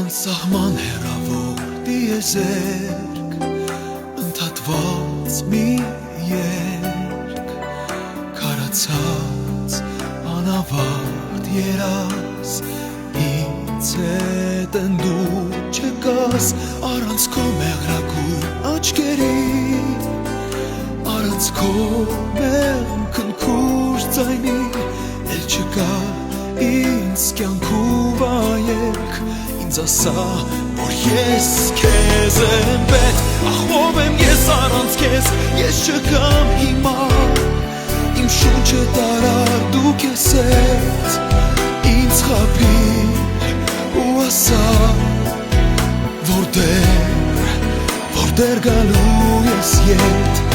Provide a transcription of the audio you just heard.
Անսահման հեռավոր տիեզերք, ընդհատված մի երգ, քարացած անավարտ երազ, ինձ հետ են դու չկաս, առանց քո մեղրագույն աչքերի, առանց քո մեղմ քնքուշ ձայնի, էլ չկա ինձ կյանքու վայելք, ինձ ասա, որ ես քեզ եմ պետք, ախ ով եմ ես առանց քեզ, ես չկամ հիմա, իմ շունչը տարար դու քեզ հետ, ինձ խաբիր ու ասա, որ դեռ գալու ես ետ,